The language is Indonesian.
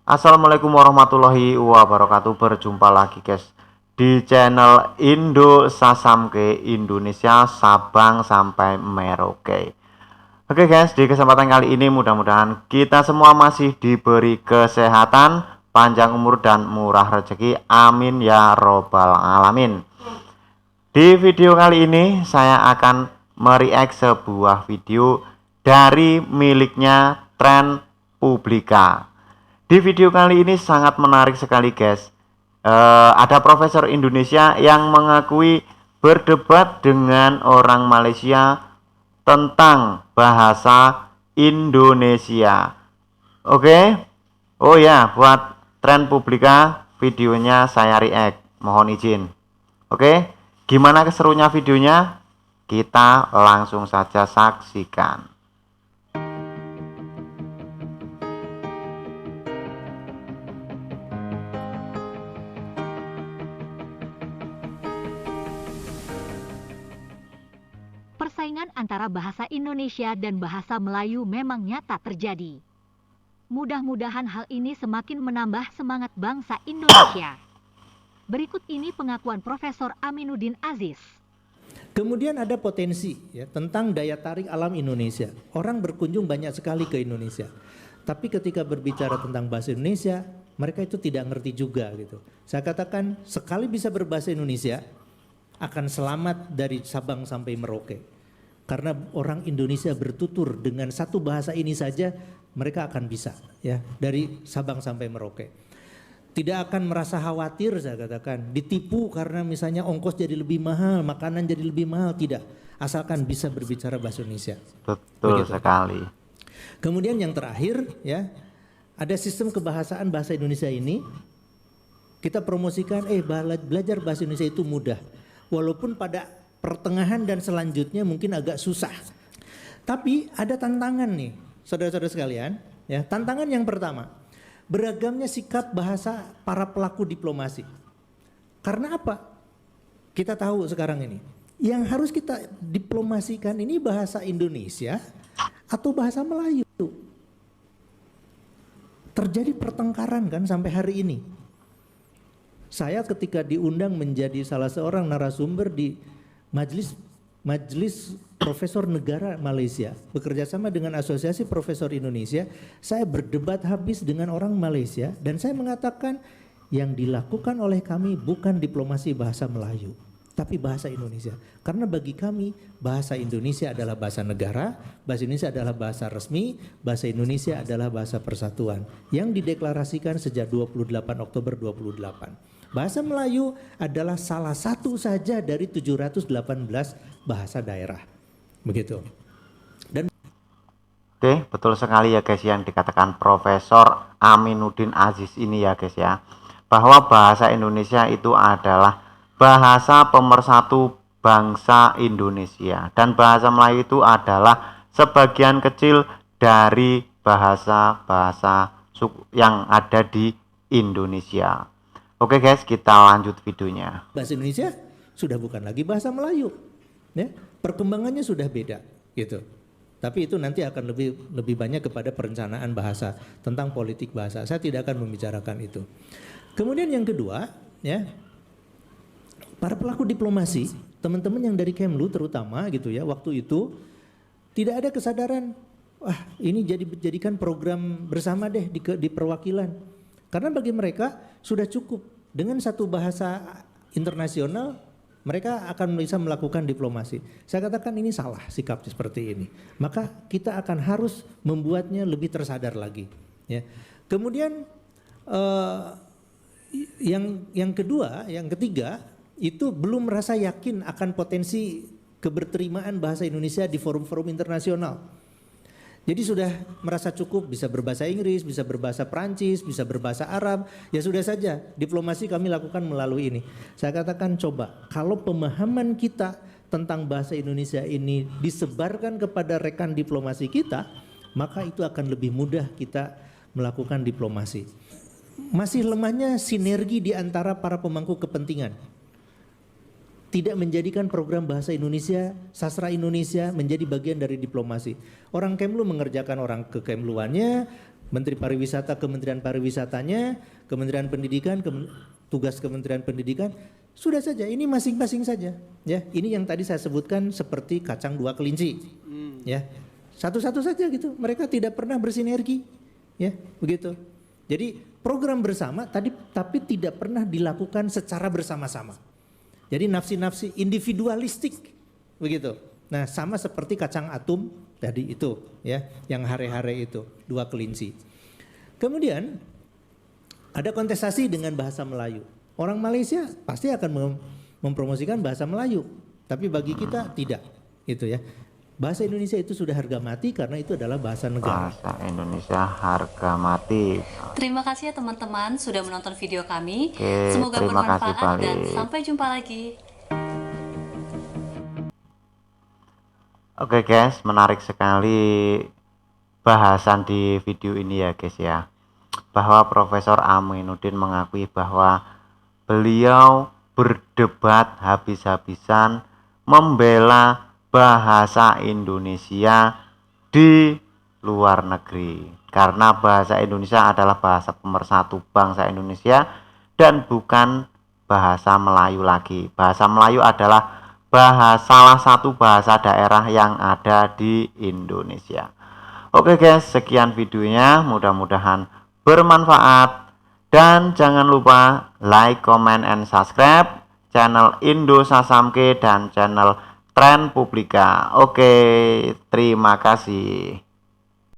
Assalamualaikum warahmatullahi wabarakatuh. Berjumpa lagi guys di channel Indo Sasamke Indonesia Sabang sampai Merauke. Oke guys, di kesempatan kali ini mudah-mudahan kita semua masih diberi kesehatan, panjang umur dan murah rezeki. Amin ya robbal alamin. Di video kali ini saya akan mereact sebuah video dari miliknya Trend Publika. Di video kali ini sangat menarik sekali guys. Ada profesor Indonesia yang mengakui berdebat dengan orang Malaysia tentang bahasa Indonesia. Oke. Oh ya, buat Trend Publika videonya saya react. Mohon izin. Oke. Gimana keserunya videonya? Kita langsung saja saksikan. Persaingan antara bahasa Indonesia dan bahasa Melayu memang nyata terjadi. Mudah-mudahan hal ini semakin menambah semangat bangsa Indonesia. Berikut ini pengakuan Profesor Aminuddin Aziz. Kemudian ada potensi ya, tentang daya tarik alam Indonesia. Orang berkunjung banyak sekali ke Indonesia. Tapi ketika berbicara tentang bahasa Indonesia, mereka itu tidak ngerti juga gitu. Saya katakan sekali bisa berbahasa Indonesia, akan selamat dari Sabang sampai Merauke. Karena orang Indonesia bertutur dengan satu bahasa ini saja, mereka akan bisa ya dari Sabang sampai Merauke. Tidak akan merasa khawatir, saya katakan ditipu karena misalnya ongkos jadi lebih mahal, makanan jadi lebih mahal, tidak. Asalkan bisa berbicara bahasa Indonesia. Betul begitu sekali. Kemudian yang terakhir ya, ada sistem kebahasaan bahasa Indonesia ini. Kita promosikan belajar bahasa Indonesia itu mudah. Walaupun pada pertengahan dan selanjutnya mungkin agak susah. Tapi ada tantangan nih, saudara-saudara sekalian. Ya, tantangan yang pertama, beragamnya sikap bahasa para pelaku diplomasi. Karena apa? Kita tahu sekarang ini, yang harus kita diplomasikan ini bahasa Indonesia atau bahasa Melayu. Terjadi pertengkaran kan sampai hari ini. Saya ketika diundang menjadi salah seorang narasumber di Majelis Profesor Negara Malaysia, bekerja sama dengan Asosiasi Profesor Indonesia, saya berdebat habis dengan orang Malaysia dan saya mengatakan yang dilakukan oleh kami bukan diplomasi bahasa Melayu, tapi bahasa Indonesia. Karena bagi kami bahasa Indonesia adalah bahasa negara, bahasa Indonesia adalah bahasa resmi, bahasa Indonesia adalah bahasa persatuan yang dideklarasikan sejak 28 Oktober 28. Bahasa Melayu adalah salah satu saja dari 718 bahasa daerah. Begitu. Dan Oke, betul sekali ya guys yang dikatakan Profesor Aminuddin Aziz ini ya guys ya. Bahwa bahasa Indonesia itu adalah bahasa pemersatu bangsa Indonesia. Dan bahasa Melayu itu adalah sebagian kecil dari bahasa-bahasa yang ada di Indonesia. Oke guys, kita lanjut videonya. Bahasa Indonesia sudah bukan lagi bahasa Melayu, ya. Perkembangannya sudah beda, gitu. Tapi itu nanti akan lebih banyak kepada perencanaan bahasa, tentang politik bahasa. Saya tidak akan membicarakan itu. Kemudian yang kedua, ya, para pelaku diplomasi, teman-teman yang dari Kemlu terutama, gitu ya, waktu itu tidak ada kesadaran, wah ini jadikan program bersama deh di perwakilan. Karena bagi mereka sudah cukup dengan satu bahasa internasional mereka akan bisa melakukan diplomasi. Saya katakan ini salah sikap seperti ini. Maka kita akan harus membuatnya lebih tersadar lagi. Ya. Kemudian yang kedua, yang ketiga itu belum merasa yakin akan potensi keberterimaan bahasa Indonesia di forum-forum internasional. Jadi sudah merasa cukup bisa berbahasa Inggris, bisa berbahasa Prancis, bisa berbahasa Arab. Ya sudah saja, diplomasi kami lakukan melalui ini. Saya katakan coba, kalau pemahaman kita tentang bahasa Indonesia ini disebarkan kepada rekan diplomasi kita, maka itu akan lebih mudah kita melakukan diplomasi. Masih lemahnya sinergi di antara para pemangku kepentingan. Tidak menjadikan program bahasa Indonesia, sastra Indonesia menjadi bagian dari diplomasi. Orang Kemlu mengerjakan orang kekemluannya, Menteri Pariwisata, Kementerian Pariwisatanya, Kementerian Pendidikan, tugas Kementerian Pendidikan, sudah saja ini masing-masing saja. Ya, ini yang tadi saya sebutkan seperti kacang dua kelinci. Ya, satu-satu saja gitu. Mereka tidak pernah bersinergi. Ya, begitu. Jadi program bersama tadi tapi tidak pernah dilakukan secara bersama-sama. Jadi nafsi-nafsi individualistik, begitu. Nah, sama seperti kacang atum tadi itu, ya, yang hare-hare itu, dua kelinci. Kemudian ada kontestasi dengan bahasa Melayu. Orang Malaysia pasti akan mempromosikan bahasa Melayu, tapi bagi kita tidak, gitu ya. Bahasa Indonesia itu sudah harga mati karena itu adalah bahasa negara. Bahasa Indonesia harga mati. Terima kasih ya teman-teman sudah menonton video kami. Oke, Semoga terima kasih, bermanfaat dan Bali. sampai jumpa lagi. Oke guys, menarik sekali bahasan di video ini ya guys ya. Bahwa Profesor Aminuddin mengakui bahwa beliau berdebat habis-habisan membela bahasa Indonesia di luar negeri. Karena bahasa Indonesia adalah bahasa pemersatu bangsa Indonesia dan bukan bahasa Melayu lagi. Bahasa Melayu adalah salah satu bahasa daerah yang ada di Indonesia. Oke guys, sekian videonya, mudah-mudahan bermanfaat dan jangan lupa like, comment, and subscribe channel Indo Sasamke dan channel Tren Publika. Oke, terima kasih.